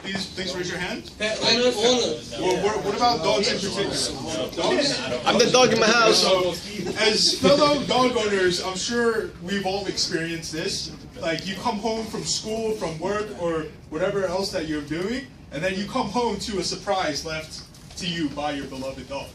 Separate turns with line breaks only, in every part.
please raise your hand.
Pet owners.
Well, what about dogs in particular? Dogs?
I'm the dog in my house.
So, as fellow dog owners, I'm sure we've all experienced this. Like, you come home from school, from work, or whatever else that you're doing, and then you come home to a surprise left to you by your beloved dog.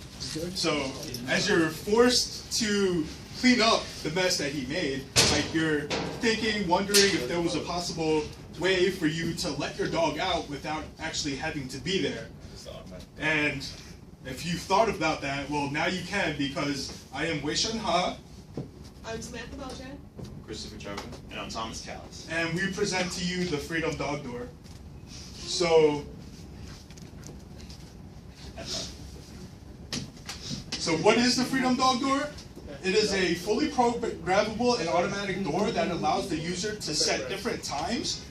So, as you're forced to clean up the mess that he made, like, you're thinking, wondering if there was a possible way for you to let your dog out without actually having to be there. And if you've thought about that, well, now you can, because I am Wei Shun Ha.
I'm Samantha Beltran.
Christopher Chapman. And I'm Thomas Callis.
And we present to you the Freedom Dog Door. So what is the Freedom Dog Door? It is a fully programmable and automatic door that allows the user to set different times.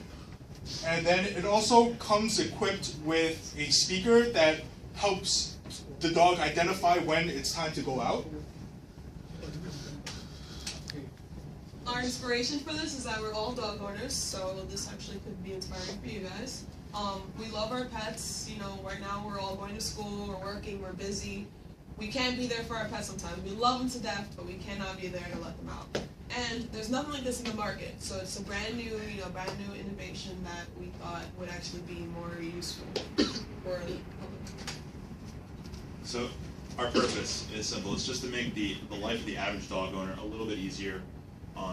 And then it also comes equipped with a speaker that helps the dog identify when it's time to go out.
Our inspiration for this is that we're all dog owners, so this actually could be inspiring for you guys. We love our pets. You know, right now we're all going to school, we're working, we're busy. We can't be there for our pets sometimes. We love them to death, but we cannot be there to let them out. And there's nothing like this in the market, so it's a brand new innovation that we thought would actually be more useful for the public.
So our purpose is simple. It's just to make the life of the average dog owner a little bit easier.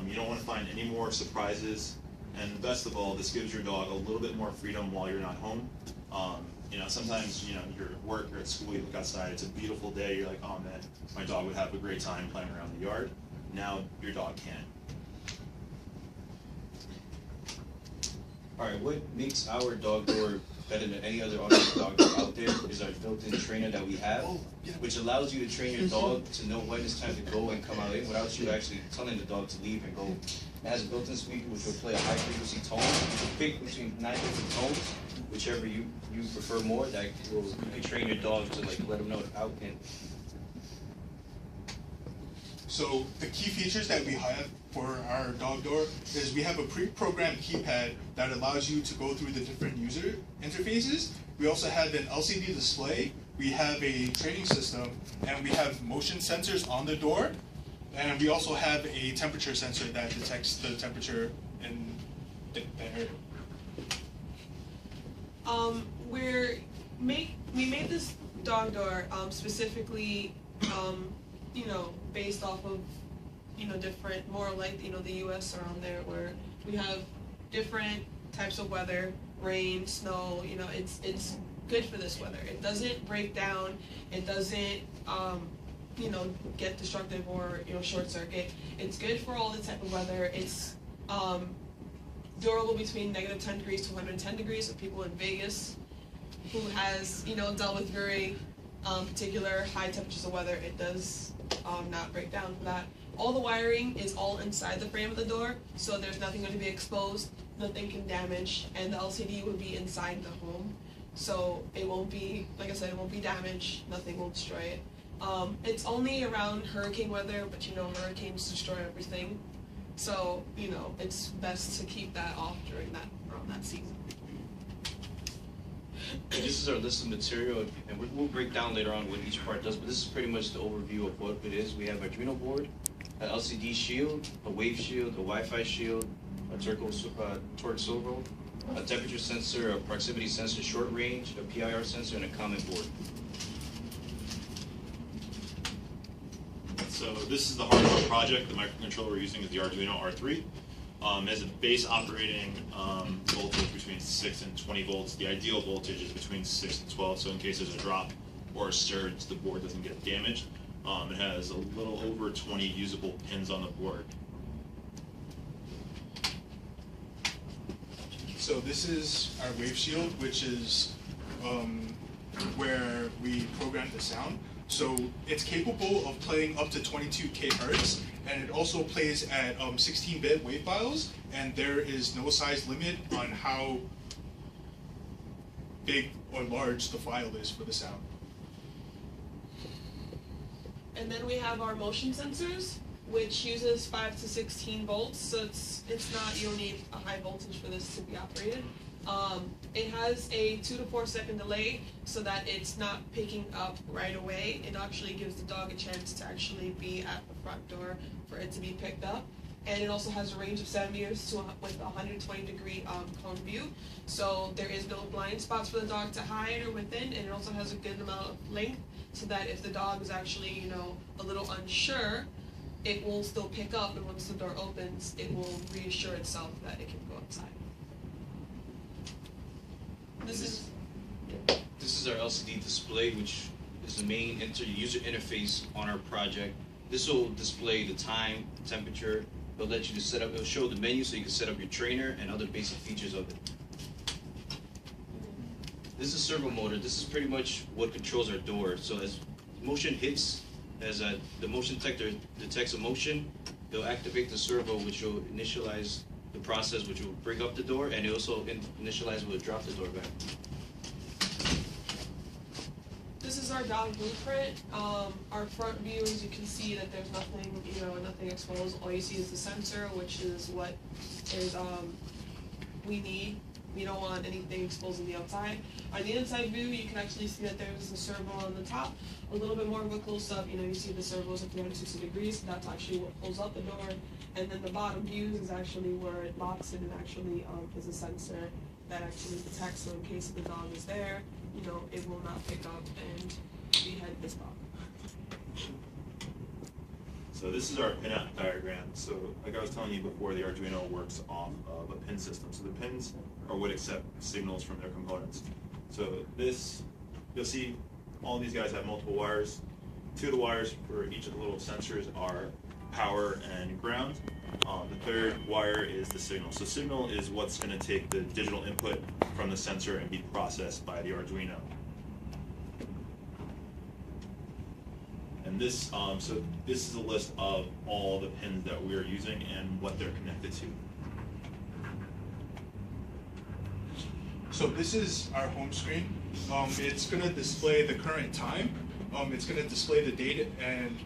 You don't want to find any more surprises, and best of all, this gives your dog a little bit more freedom while you're not home. You know, sometimes, you know, you're at work or at school, you look outside, it's a beautiful day, you're like, oh man, my dog would have a great time playing around the yard. Now your dog can.
Alright, what makes our dog door better than any other automated dog door out there is our built-in trainer that we have, which allows you to train your dog to know when it's time to go and come out in without you actually telling the dog to leave and go. It has a built-in speaker which will play a high-frequency tone. You can pick between 9 different tones, whichever you prefer more. That will, you can train your dog to like let them know out in.
So the key features that we have for our dog door is we have a pre-programmed keypad that allows you to go through the different user interfaces. We also have an LCD display, we have a training system, and we have motion sensors on the door. And we also have a temperature sensor that detects the temperature in the area.
We made this dog door specifically, you know, based off of, you know, different, more like, you know, the U.S. around there, where we have different types of weather, rain, snow. You know, it's good for this weather. It doesn't break down. It doesn't, you know, get destructive or, you know, short circuit. It's good for all the type of weather. It's durable between -10 degrees to 110 degrees. So people in Vegas who has, you know, dealt with very particular high temperatures of weather, it does not break down for that. All the wiring is all inside the frame of the door, so there's nothing going to be exposed, nothing can damage, and the LCD will be inside the home, so it won't be, like I said, it won't be damaged, nothing will destroy it. It's only around hurricane weather, but you know, hurricanes destroy everything, so you know, it's best to keep that off around that season.
And this is our list of material, and we'll break down later on what each part does, but this is pretty much the overview of what it is. We have our Arduino board, an LCD shield, a wave shield, a Wi-Fi shield, a torque servo, a temperature sensor, a proximity sensor short range, a PIR sensor, and a comment board.
So this is the heart of our project. The microcontroller we're using is the Arduino R3. It has a base operating voltage between 6 and 20 volts. The ideal voltage is between 6 and 12, so in case there's a drop or a surge, the board doesn't get damaged. It has a little over 20 usable pins on the board.
So this is our wave shield, which is where we program the sound. So it's capable of playing up to 22 kHz, and it also plays at 16-bit wave files, and there is no size limit on how big or large the file is for the sound.
And then we have our motion sensors, which uses 5 to 16 volts, so it's not, you don't need a high voltage for this to be operated. It has a 2 to 4 second delay so that it's not picking up right away. It actually gives the dog a chance to actually be at the front door for it to be picked up. And it also has a range of 7 meters with 120-degree cone view. So there is no blind spots for the dog to hide or within, and it also has a good amount of length so that if the dog is actually, you know, a little unsure, it will still pick up, and once the door opens, it will reassure itself that it can go outside. This
is our LCD display, which is the main user interface on our project. This will display the time, temperature. It'll let you to set up. It'll show the menu so you can set up your trainer and other basic features of it. This is a servo motor. This is pretty much what controls our door. So as motion hits, as the motion detector detects a motion, it'll activate the servo, which will initialize the process, which will bring up the door, and it also initialize will drop the door back.
This is our dog blueprint. Our front view, as you can see, that there's nothing, you know, nothing exposed. All you see is the sensor, which is what is we need. We don't want anything exposed on the outside. On the inside view, you can actually see that there's a servo on the top. A little bit more of a close-up, you know, you see the servos at 360 degrees. That's actually what pulls up the door. And then the bottom view is actually where it locks it, and actually is a sensor that actually detects, so in case the dog is there, you know, it will not pick up and behead this dog.
So this is our pinout diagram. So like I was telling you before, the Arduino works off of a pin system. So the pins are what accept signals from their components. So this, you'll see all these guys have multiple wires. 2 of the wires for each of the little sensors are power and ground. The 3rd wire is the signal. So signal is what's going to take the digital input from the sensor and be processed by the Arduino. And this, so this is a list of all the pins that we're using and what they're connected to.
So this is our home screen. It's going to display the current time. It's going to display the date and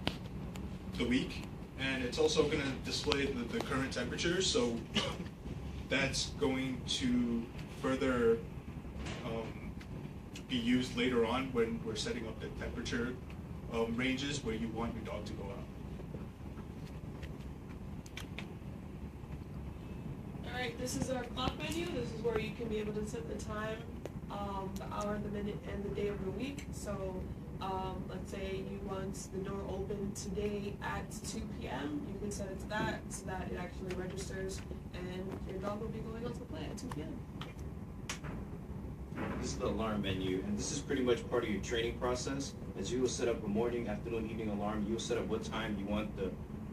the week. And it's also going to display the current temperature. So that's going to further be used later on when we're setting up the temperature ranges where you want your dog to go out.
Alright, this is our clock menu. This is where you can be able to set the time, the hour, the minute, and the day of the week. So let's say you want the door open today at 2 p.m. You can set it to that so that it actually registers and your dog will be going out to play at 2 p.m.
This is the alarm menu, and this is pretty much part of your training process. As you will set up a morning, afternoon, evening alarm, you will set up what time you want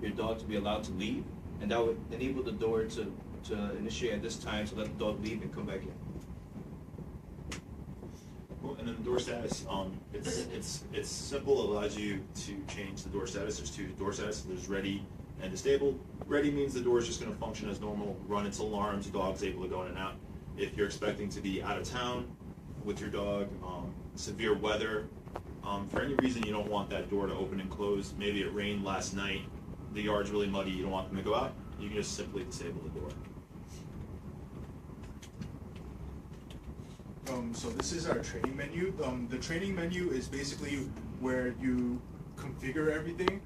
your dog to be allowed to leave, and that would enable the door to initiate at this time to let the dog leave and come back in.
Well, and then the door status, it's simple. It allows you to change the door status. There's 2 door statuses. There's ready and disabled. Ready means the door is just going to function as normal, run its alarms, the dog's able to go in and out. If you're expecting to be out of town with your dog, severe weather, for any reason you don't want that door to open and close, maybe it rained last night, the yard's really muddy, you don't want them to go out, you can just simply disable the door.
So this is our training menu. The training menu is basically where you configure everything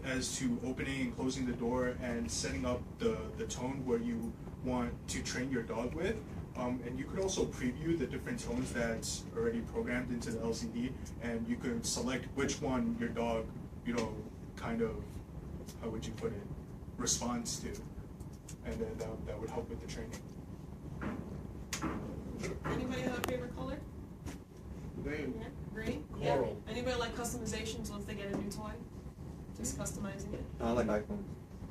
as to opening and closing the door and setting up the tone where you want to train your dog with. And you could also preview the different tones that's already programmed into the LCD, and you could select which one your dog, you know, kind of, how would you put it, responds to. And then that would help with the training.
Anybody have a favorite color?
Green.
Yeah, green?
Coral.
Yeah. Anybody like customizations once they get a new toy? Just customizing it?
I like iPhone.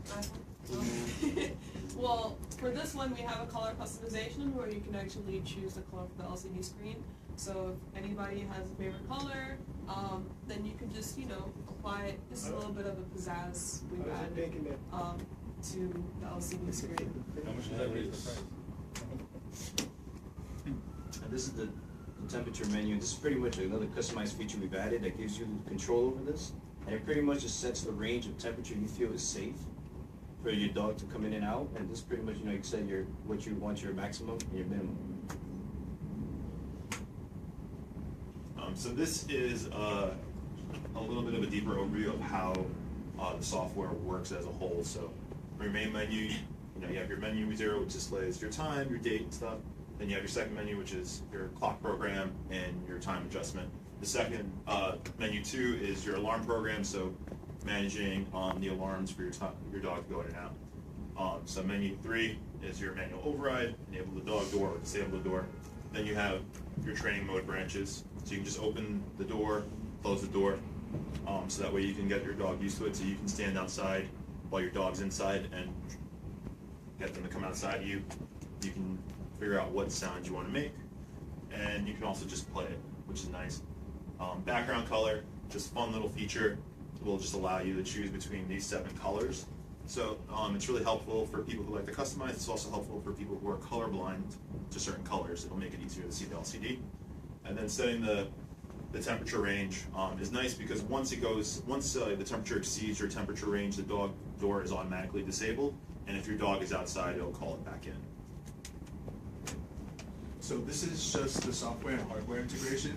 iPhone? Well, for this one, we have a color customization where you can actually choose the color for the LCD screen. So if anybody has a favorite color, then you can just, you know, apply it. This is a little bit of a pizzazz we've added to the LCD screen.
How much does that raise?
And this is the temperature menu. This is pretty much another customized feature we've added that gives you control over this. And it pretty much just sets the range of temperature you feel is safe for your dog to come in and out. And this pretty much, you know, you set what you want your maximum and your minimum.
So this is a little bit of a deeper overview of how the software works as a whole. So for your main menu, you have your menu 0, which displays your time, your date, and stuff. Then you have your second menu, which is your clock program and your time adjustment. The second menu 2 is your alarm program, so managing the alarms for your dog to go in and out. So menu 3 is your manual override, enable the dog door or disable the door. Then you have your training mode branches, so you can just open the door, close the door, so that way you can get your dog used to it, so you can stand outside while your dog's inside and get them to come outside you. You can figure out what sounds you want to make, and you can also just play it, which is nice. Background color, just fun little feature, will just allow you to choose between these 7 colors. So it's really helpful for people who like to customize. It's also helpful for people who are colorblind to certain colors. It'll make it easier to see the LCD. And then setting the temperature range is nice because once the temperature exceeds your temperature range, the dog door is automatically disabled. And if your dog is outside, it'll call it back in.
So this is just the software and hardware integration.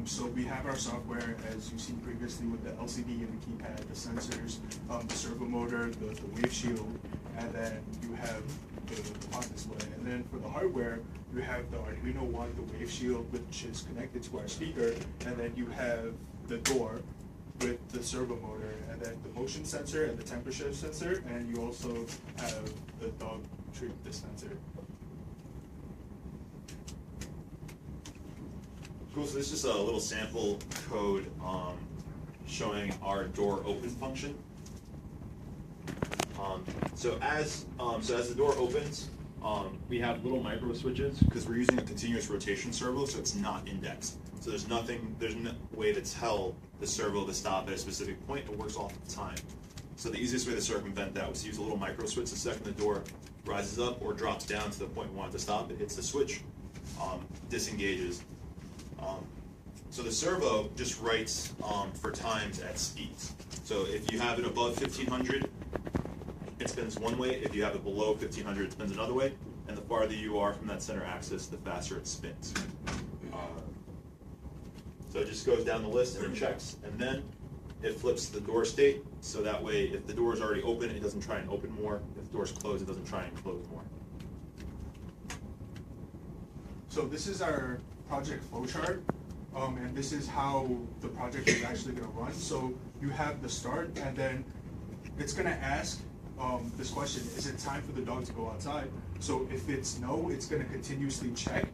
So we have our software, as you've seen previously, with the LCD and the keypad, the sensors, the servo motor, the wave shield, and then you have the pod display. And then for the hardware, you have the Arduino One, the wave shield, which is connected to our speaker, and then you have the door with the servo motor, and then the motion sensor and the temperature sensor, and you also have the dog treat dispenser.
Cool, so this is just a little sample code showing our door open function. So as the door opens, we have little micro switches because we're using a continuous rotation servo, so it's not indexed. So there's no way to tell the servo to stop at a specific point. It works off of time. So the easiest way to circumvent that was to use a little micro switch. The second the door rises up or drops down to the point we want it to stop, it hits the switch, disengages. So the servo just writes for times at speeds. So if you have it above 1500, it spins one way. If you have it below 1500, it spins another way. And the farther you are from that center axis, the faster it spins. So it just goes down the list and it checks, and then it flips the door state. So that way, if the door is already open, it doesn't try and open more. If the door is closed, it doesn't try and close more.
So this is our project flowchart, and this is how the project is actually going to run. So you have the start, and then it's going to ask this question: is it time for the dog to go outside? So if it's no, it's going to continuously check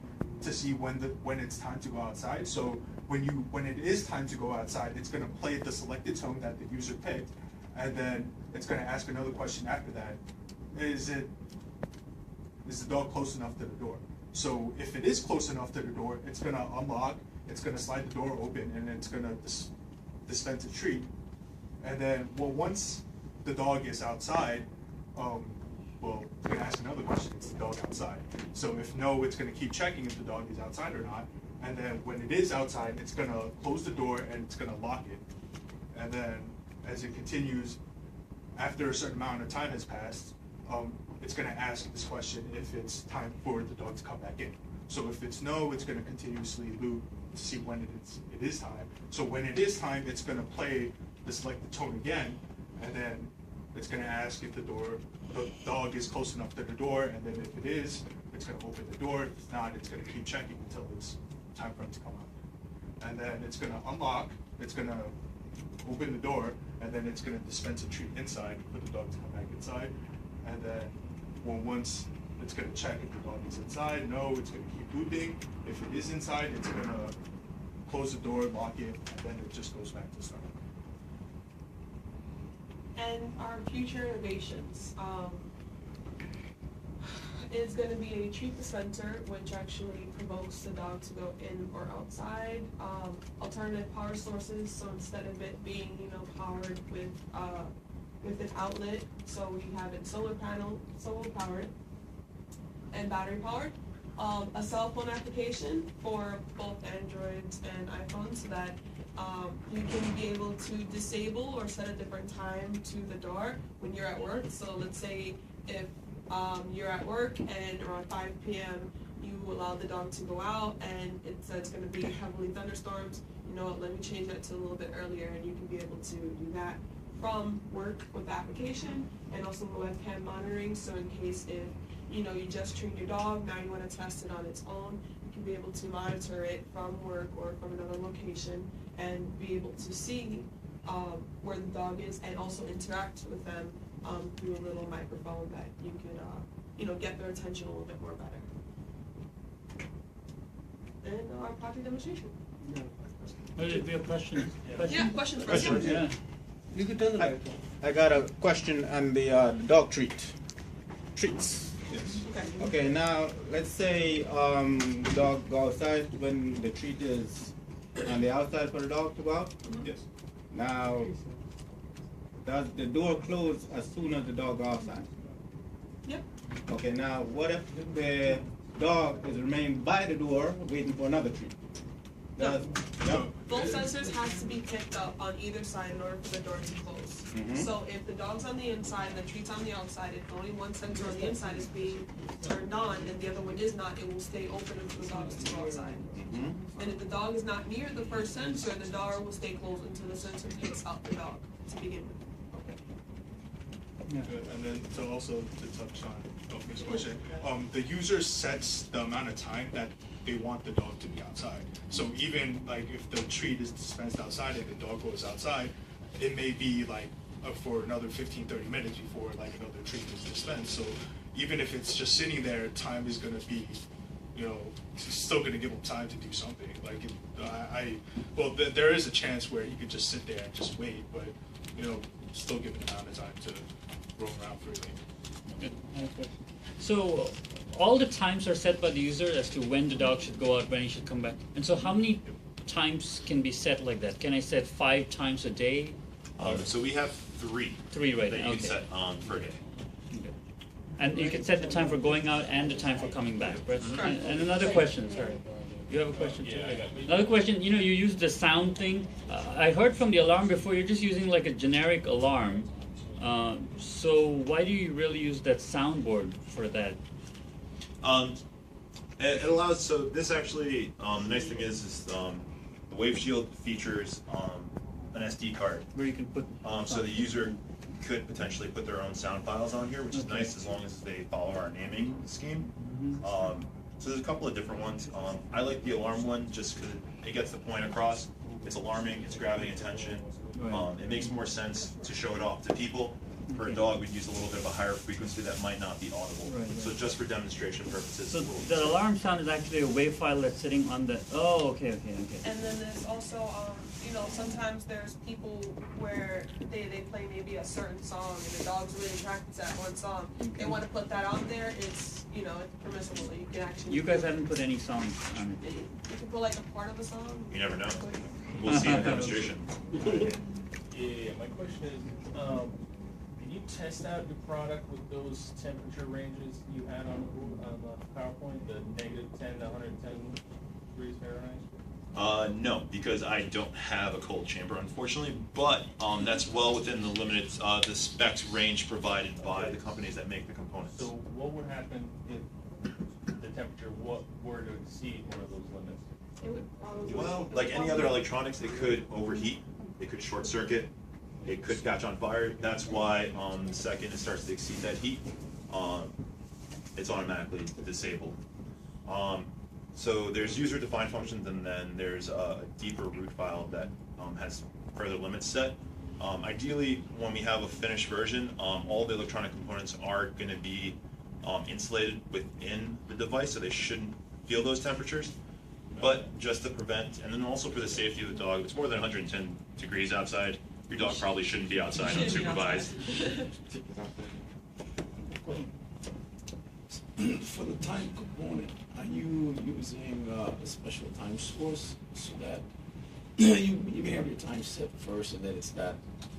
to see when it's time to go outside. So when it is time to go outside, it's going to play the selected tone that the user picked, and then it's going to ask another question after that: is the dog close enough to the door? So if it is close enough to the door, it's going to unlock, it's going to slide the door open, and it's going to dispense a treat. And then, once the dog is outside, it's going to ask another question: is the dog outside? So if no, it's going to keep checking if the dog is outside or not. And then when it is outside, it's going to close the door and it's going to lock it. And then as it continues, after a certain amount of time has passed, it's going to ask this question if it's time for the dog to come back in. So if it's no, it's going to continuously loop to see when it is time. So when it is time, it's going to play the selected tone again, and then it's going to ask if the dog is close enough to the door, and then if it is, it's going to open the door. If not, it's going to keep checking until it's time for him to come out. And then it's going to unlock, it's going to open the door, and then it's going to dispense a treat inside for the dog to come back inside. And then once it's going to check if the dog is inside, no, it's going to keep looping. If it is inside, it's going to close the door, lock it, and then it just goes back to start.
And our future innovations is going to be a treat dispenser, which actually provokes the dog to go in or outside. Alternative power sources, so instead of it being powered with an outlet, so we have it solar powered, and battery powered. A cell phone application for both Androids and iPhones, so that you can be able to disable or set a different time to the door when you're at work. So let's say if you're at work and around 5 p.m. you allow the dog to go out and it says it's going to be heavily thunderstorms, you know what, let me change that to a little bit earlier, and you can be able to do that from work with the application, and also the webcam monitoring, so in case if, you know, you just trained your dog, now you want to test it on its own, you can be able to monitor it from work or from another location and be able to see where the dog is, and also interact with them through a little microphone that you can, you know, get their attention a little bit more better. And our project demonstration.
We have questions.
Yeah, questions for you?
Yeah.
You can turn the light on.
I got a question on the dog treats.
Yes.
Okay.
Okay, now let's say the dog go outside when the treat is on the outside for the dog to go out.
Yes.
Now, does the door close as soon as the dog go outside?
Yep.
Okay, now what if the dog is remain by the door waiting for another treat? Does, no.
Both sensors have to be picked up on either side in order for the door to close.
Mhm.
So if the dog's on the inside and the treat's on the outside, if only one sensor on the inside is being turned on and the other one is not, it will stay open until the dog is to go outside.
Mhm.
And if the dog is not near the first sensor, the door will stay closed until the sensor picks up the dog to begin with.
Good. And then to also to touch on Sophie's question, the user sets the amount of time that they want the dog to be outside. So even like if the treat is dispensed outside and the dog goes outside, it may be like for another 15-30 minutes before like another treat is dispensed. So even if it's just sitting there, time is going to be, you know, still going to give them time to do something. Like there is a chance where you could just sit there and just wait, but you know, still give them amount of time to roam around freely.
Okay, I have a question. So all the times are set by the user as to when the dog should go out, when he should come back. And so how many times can be set like that? Can I set 5 times a day?
So we have 3.
3 right
that
now,
you
okay.
can set per day.
Okay. And you can set the time for going out and the time for coming back, right? And another question, sorry. You have a question too? Another question, you know, you use the sound thing. I heard from the alarm before, you're just using like a generic alarm. So why do you really use that soundboard for that?
It allows, so this actually, the nice thing is the Wave Shield features an SD card.
Where you can put...
So the user could potentially put their own sound files on here, which is nice as long as they follow our naming scheme. So there's a couple of different ones. I like the alarm one just because it gets the point across. It's alarming, it's grabbing attention. It makes more sense to show it off to people. For a dog, we'd use a little bit of a higher frequency that might not be audible.
Right.
So just for demonstration purposes.
So
it's a little
the alarm sound is actually a wave file that's sitting on the... Oh, okay.
And then there's also, you know, sometimes there's people where they play maybe a certain song and the dog's really attracted to that one song. They want to put that out there, it's, you know, it's permissible. You can actually...
You guys haven't put any songs on it.
You can put like a part of a song.
You never know. We'll see in the demonstration.
Yeah, my question is, can you test out your product with those temperature ranges you had on the PowerPoint, the -10 to 110 degrees Fahrenheit?
No, because I don't have a cold chamber, unfortunately. But that's well within the limited, the specs range provided by the companies that make the components.
So what would happen if the temperature were to exceed one of those limits?
It would probably...
Well, like any other electronics, it could overheat, it could short circuit, it could catch on fire. That's why the second it starts to exceed that heat, it's automatically disabled. So there's user-defined functions, and then there's a deeper root file that has further limits set. Ideally, when we have a finished version, all the electronic components are going to be insulated within the device, so they shouldn't feel those temperatures. But just to prevent, and then also for the safety of the dog, if it's more than 110 degrees outside, your dog probably shouldn't be outside unsupervised.
For the time component, are you using a special time source so that you may have your time set first and then it's not,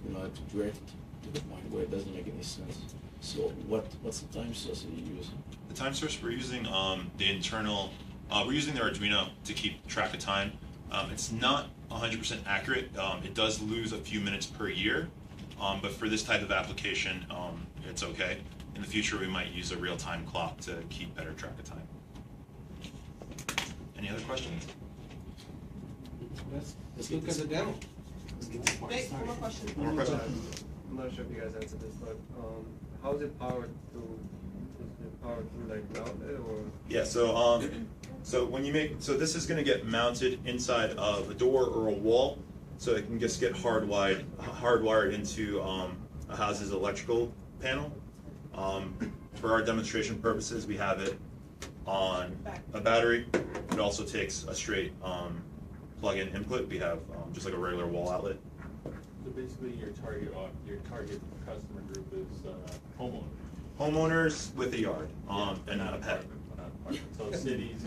you know, to drift to the point where it doesn't make any sense? So what's the time source that you're using?
The time source, we're using the internal, we're using the Arduino to keep track of time. It's not 100% accurate. It does lose a few minutes per year, but for this type of application, it's okay. In the future, we might use a real-time clock to keep better track of time. Any other questions?
Let's look at the demo.
Wait, one more question.
One more question.
I'm not sure if you guys answered this, but how is it powered through? Is it powered through like an outlet or?
Yeah, so when you so this is going to get mounted inside of a door or a wall, so it can just get hardwired into a house's electrical panel. For our demonstration purposes, we have it on a battery. It also takes a straight plug-in input. We have just like a regular wall outlet.
So basically, your target customer group is homeowners.
Homeowners with a yard and not a pet.
So cities.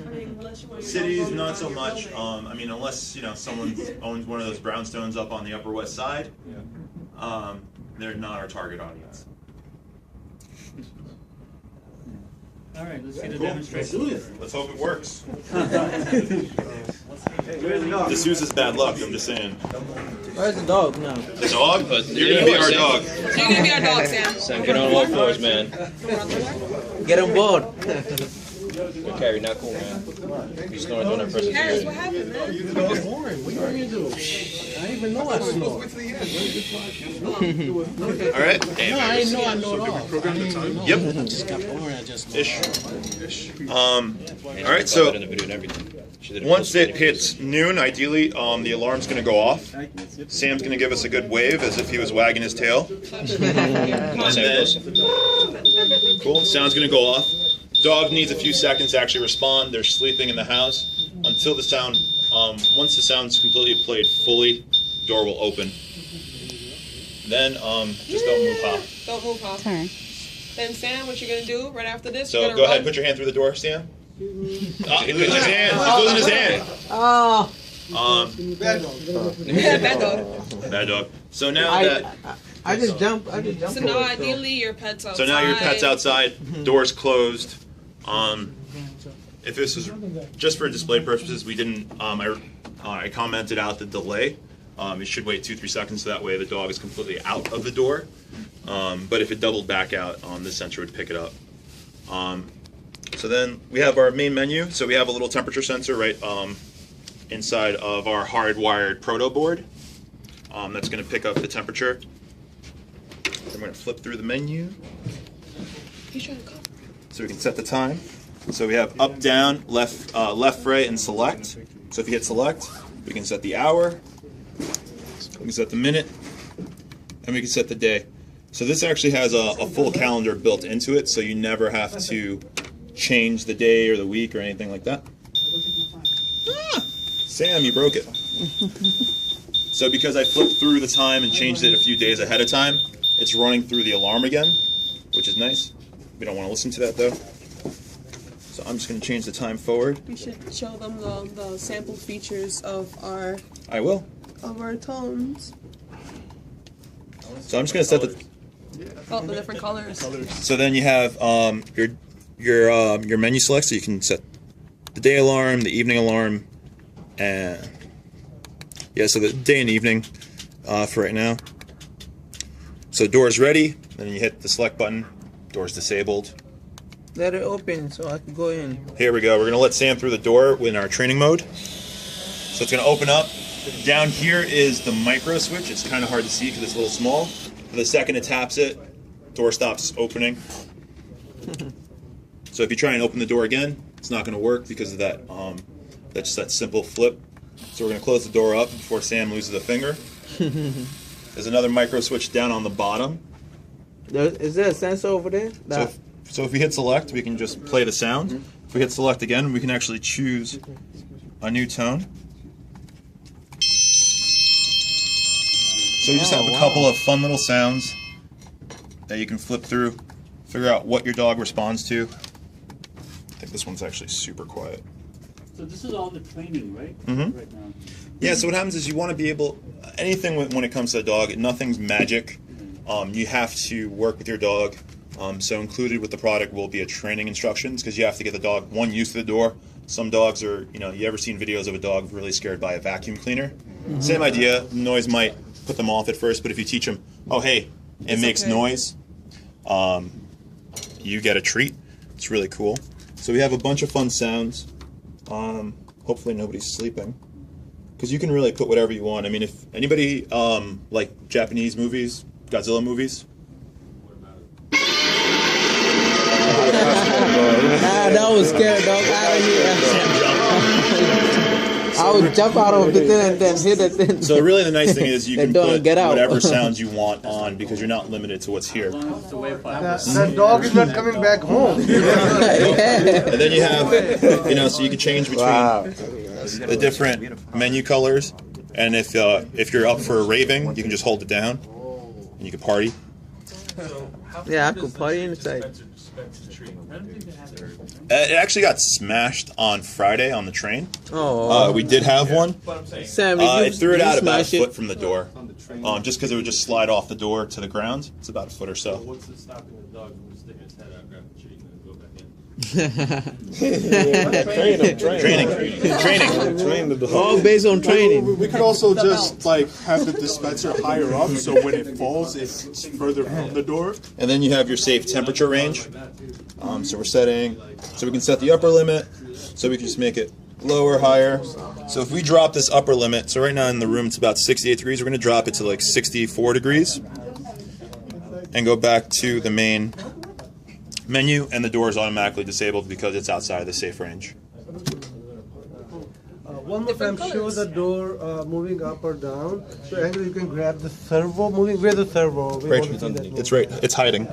Cities, not so much. I mean, unless someone owns one of those brownstones up on the Upper West Side, they're not our target audience.
All right, let's see the demonstration.
Let's hope it works. This uses bad luck. I'm just saying.
Where's the dog now?
The dog? You're gonna be our dog.
You're gonna be our dog, Sam.
Sam, get on all fours, man.
Get on board.
Carrie, not cool, man. You snoring during that person's
Harris,
ear.
what happened, man?
What are you doing? I didn't even know I snore.
All right.
No, I didn't know I know at all.
Yep.
I just got bored. I just
Ish. All right. So
In the video and everything. She did
once it hits noon, ideally, the alarm's gonna go off. Sam's gonna give us a good wave as if he was wagging his tail. And then, cool. Sound's gonna go off. Dog needs a few seconds to actually respond. They're sleeping in the house until the sound. Once the sound's completely played fully, door will open. Then just don't move, Pop.
Don't move, Pop. Then Sam, what you gonna do right after this?
So
You're gonna
go ahead,
run?
put your hand through the door, Sam. He loses his hand. He's losing his hand.
Oh.
Bad dog.
Bad dog. So now that.
I just jumped.
So now, ideally, your pet's outside.
So now your pet's outside, door's closed. If this was just for display purposes, we didn't. I commented out the delay. It should wait 2-3 seconds, so that way the dog is completely out of the door. But if it doubled back out, this sensor would pick it up. So then we have our main menu. So we have a little temperature sensor right inside of our hardwired proto board. That's going to pick up the temperature. I'm going to flip through the menu.
He's trying to cover.
So we can set the time. So we have up, down, left, right, and select. So if you hit select, we can set the hour, we can set the minute, and we can set the day. So this actually has a full calendar built into it, so you never have to change the day or the week or anything like that. Ah, Sam, you broke it. So because I flipped through the time and changed it a few days ahead of time, it's running through the alarm again, which is nice. We don't want to listen to that though. So I'm just going to change the time forward.
We should show them the sample features of our
I will.
tones.
So I'm just going to set the.
Oh, the different colors.
So then you have your menu select. So you can set the day alarm, the evening alarm, and yeah. So the day and evening for right now. So door's ready. Then you hit the select button. Door's disabled.
Let it open so I can go in.
Here we go. We're going to let Sam through the door in our training mode. So it's going to open up. Down here is the micro switch. It's kind of hard to see because it's a little small. But the second it taps it, door stops opening. So if you try and open the door again, it's not going to work because of that. That's just that simple flip. So we're going to close the door up before Sam loses a finger. There's another micro switch down on the bottom.
Is there a sensor over there?
So if we hit select, we can just play the sound. If we hit select again, we can actually choose a new tone. So we just have a couple of fun little sounds that you can flip through, figure out what your dog responds to. I think this one's actually super quiet.
So this is all the training, right?
Mm-hmm.
Right now.
Yeah, so what happens is you want to be able, anything when it comes to a dog, nothing's magic. You have to work with your dog. So included with the product will be a training instructions because you have to get the dog, one, used to the door. Some dogs are, you ever seen videos of a dog really scared by a vacuum cleaner? Mm-hmm. Same idea, noise might put them off at first, but if you teach them, oh hey, it makes noise, you get a treat. It's really cool. So we have a bunch of fun sounds. hopefully nobody's sleeping. Because you can really put whatever you want. I mean, if anybody like Japanese movies, Godzilla movies.
That was scary, dog. Out of here. I would jump out of the thing and then hit the thing.
So really the nice thing is you can
don't
put
get out.
whatever sounds you want on because you're not limited to what's here.
That dog is not coming back home.
And then you have, you know, so you can change between the different menu colors. And if you're up for raving, you can just hold it down and you can party.
Yeah, I could party inside.
It actually got smashed on Friday on the train.
Oh.
We did have one.
Sam,
it threw it out about a foot from the door. Just because it would just slide off the door to the ground. It's about a foot or so.
What's stopping the dog from sticking its head out, grab the treat, and then go back in?
Training.
All based on training.
We could also just like have the dispenser higher up, so when it falls, it's further from the door.
And then you have your safe temperature range. So we can set the upper limit, so we can just make it lower, higher. So if we drop this upper limit, so right now in the room it's about 68 degrees, we're going to drop it to like 64 degrees and go back to the main menu, and the door is automatically disabled because it's outside of the safe range.
One more time, show the door moving up or down. So actually you can grab the servo moving. Where's the servo?
It's right. It's hiding.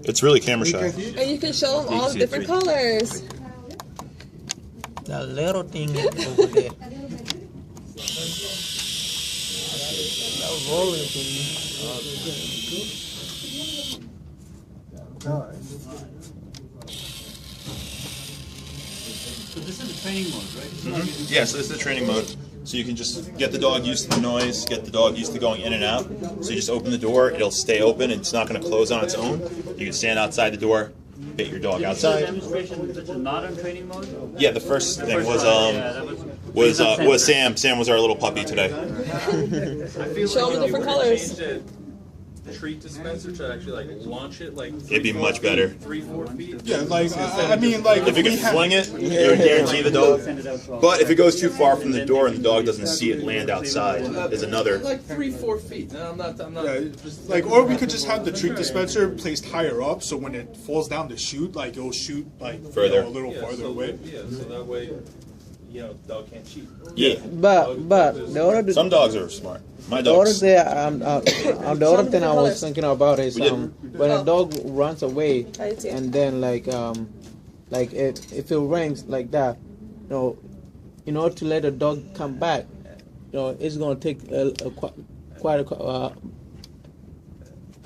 It's really camera shy.
And you can show them all the different colors.
The little thing over there.
So this is the training mode, right?
Yeah, so this is the training mode. So you can just get the dog used to the noise, get the dog used to going in and out. So you just open the door, it'll stay open, it's not going to close on its own. You can stand outside the door, bait your dog outside.
Demonstration which is not on training mode?
Yeah, the first thing was Sam. Sam was our little puppy today.
Show them the different colors.
Treat dispenser to actually like launch it like
It'd be much better.
3-4 feet.
Yeah, like I mean, like
if you can fling it, it would guarantee the dog. But if it goes too far from the door and the dog doesn't see it land outside, is another.
Like 3-4 feet. No, I'm not.
Yeah, like, or we could just have the treat dispenser placed higher up, so when it falls down the chute, like it'll shoot like
Further.
a little farther away.
Yeah, so that way, you know, dog can't cheat.
Yeah.
But the other
Some dogs are smart. My
the other
dogs.
thing, the other thing I was thinking about is when a dog runs away and then like if it rings like that, you know, in order to let the dog come back, you know, it's gonna take quite a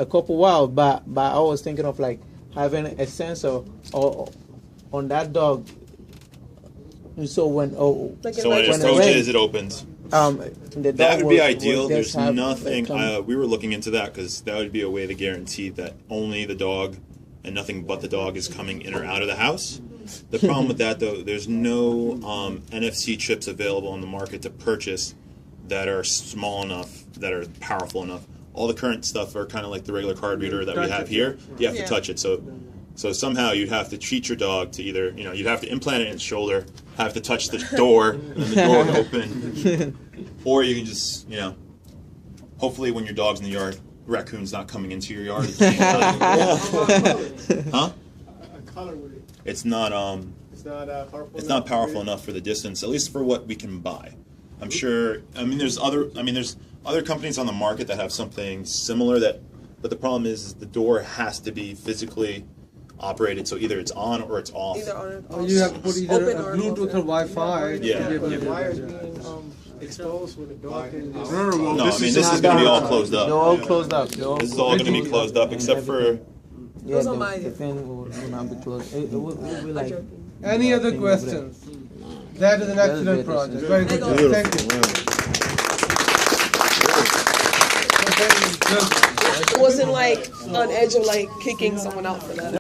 couple while. But I was thinking of like having a sensor on that dog. And so when
So when it approaches, it opens. That would be ideal. There's nothing. We were looking into that because that would be a way to guarantee that only the dog and nothing but the dog is coming in or out of the house. The problem with that, though, there's no NFC chips available on the market to purchase that are small enough, that are powerful enough. All the current stuff are kind of like the regular card reader that we have here. You have to touch it. So somehow you'd have to treat your dog to either, you know, you'd have to implant it in its shoulder, have to touch the door, and then the door would open. Or you can just, you know, hopefully when your dog's in the yard, raccoon's not coming into your yard. Huh? It's not powerful enough for the distance, at least for what we can buy. I'm sure, there's other companies on the market that have something similar but the problem is the door has to be physically operated, so either it's on or it's off.
Or you have to put either a Bluetooth or Wi-Fi.
Yeah.
The wires being exposed with the dog.
No, this is going to be all closed up.
They're all closed up.
This is all going to be closed up except for.
Yeah, the thing will not be closed. It will be like.
Any other questions? That is an excellent project. Very good. Thank you.
It wasn't like on edge of like kicking someone out for that.